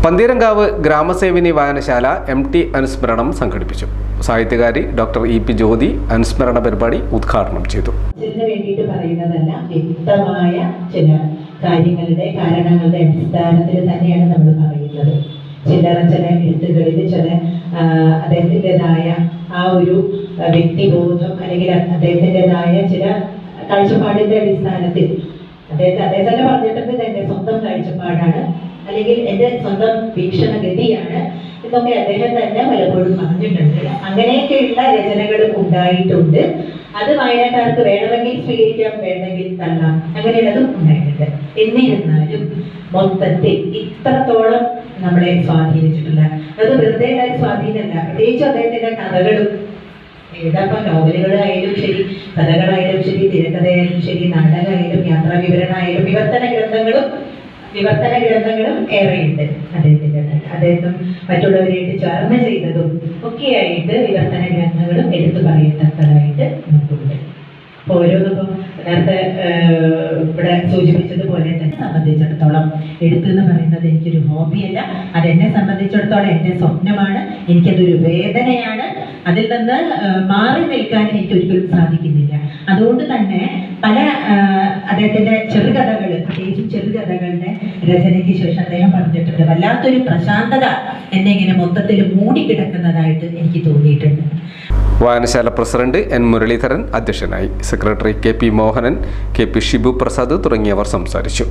പന്തീരങ്കാവ് ഗ്രാമസേവിനി വായനശാല MT അനുസ്മരണം സംഘടിപ്പിച്ചു. സാഹിത്യകാരി ഡോക്ടർ EP ജ്യോതി അനുസ്മരണ പരിപാടി ഉദ്ഘാടനം ചെയ്തു. വ്യക്തമായ ചില കാര്യങ്ങളുടെ കാരണങ്ങളുടെ അടിസ്ഥാനത്തിൽ തന്നെയാണ് നമ്മൾ പറയുന്നത്. ചില എഴുത്തുകളിൽ ചില അദ്ദേഹത്തിൻ്റെതായ ആ ഒരു വ്യക്തിബോധം അല്ലെങ്കിൽ അദ്ദേഹത്തിൻ്റെതായ ചില കാഴ്ചപ്പാടിന്റെ അടിസ്ഥാനത്തിൽ അദ്ദേഹം തന്നെ പറഞ്ഞിട്ടുണ്ട്, എന്റെ സ്വന്തം കാഴ്ചപ്പാടാണ് അല്ലെങ്കിൽ എൻ്റെ സ്വന്തം വീക്ഷണഗതിയാണ് എന്നൊക്കെ അദ്ദേഹം തന്നെ പലപ്പോഴും പറഞ്ഞിട്ടുണ്ട്. അങ്ങനെയൊക്കെയുള്ള രചനകളും ഉണ്ടായിട്ടുണ്ട്. അത് വായനക്കാർക്ക് വേണമെങ്കിൽ സ്വീകരിക്കാം, വേണമെങ്കിൽ തള്ളാം, അങ്ങനെയുള്ളതും ഉണ്ടായിട്ടുണ്ട്. എന്നിരുന്നാലും മൊത്തത്തിൽ ഇത്രത്തോളം നമ്മളെ സ്വാധീനിച്ചിട്ടില്ല. അത് വെറുതെ സ്വാധീനമല്ല. പ്രത്യേകിച്ച് അദ്ദേഹത്തിന്റെ കഥകളും ഏതാപ്പം നോവലുകളായാലും ശരി, കഥകളായാലും ശരി, തിരക്കഥയായാലും ശരി, നാടകമായാലും യാത്രാ വിവരണമായാലും വിവർത്തന ഗ്രന്ഥങ്ങളും ഏറെയുണ്ട് അദ്ദേഹത്തിന്റെ. അദ്ദേഹം മറ്റുള്ളവരായിട്ട് ചേർന്ന് ചെയ്തതും ഒക്കെയായിട്ട് വിവർത്തന ഗ്രന്ഥങ്ങളും എടുത്തു പറയത്തക്കതായിട്ട് നമുക്കുണ്ട്. അപ്പോൾ ഓരോന്നിപ്പം നേരത്തെ ഇവിടെ സൂചിപ്പിച്ചതുപോലെ തന്നെ സംബന്ധിച്ചിടത്തോളം എഴുത്ത് പറയുന്നത് എനിക്കൊരു ഹോബിയല്ല, അതെന്നെ സംബന്ധിച്ചിടത്തോളം എൻ്റെ സ്വപ്നമാണ്, എനിക്കതൊരു വേദനയാണ്. അതിൽ നിന്ന് മാറി നിൽക്കാൻ എനിക്ക് ഒരിക്കലും സാധിക്കുന്നില്ല. അതുകൊണ്ട് തന്നെ പല അദ്ദേഹത്തിന്റെ ചെറുകഥകൾ, പ്രത്യേകിച്ചും ചെറുകഥകളുടെ രചനയ്ക്ക് ശേഷം അദ്ദേഹം പറഞ്ഞിട്ടുണ്ട്, വല്ലാത്തൊരു പ്രശാന്തത എന്നെ ഇങ്ങനെ മൊത്തത്തിൽ മൂടിക്കിടക്കുന്നതായിട്ട് എനിക്ക് തോന്നിയിട്ടുണ്ട്. വായനശാല പ്രസിഡന്റ് N മുരളീധരൻ അധ്യക്ഷനായി. Secretary KP Mohanan, KP Shibu Prasad തുടങ്ങിയവർ സംസാരിച്ചു.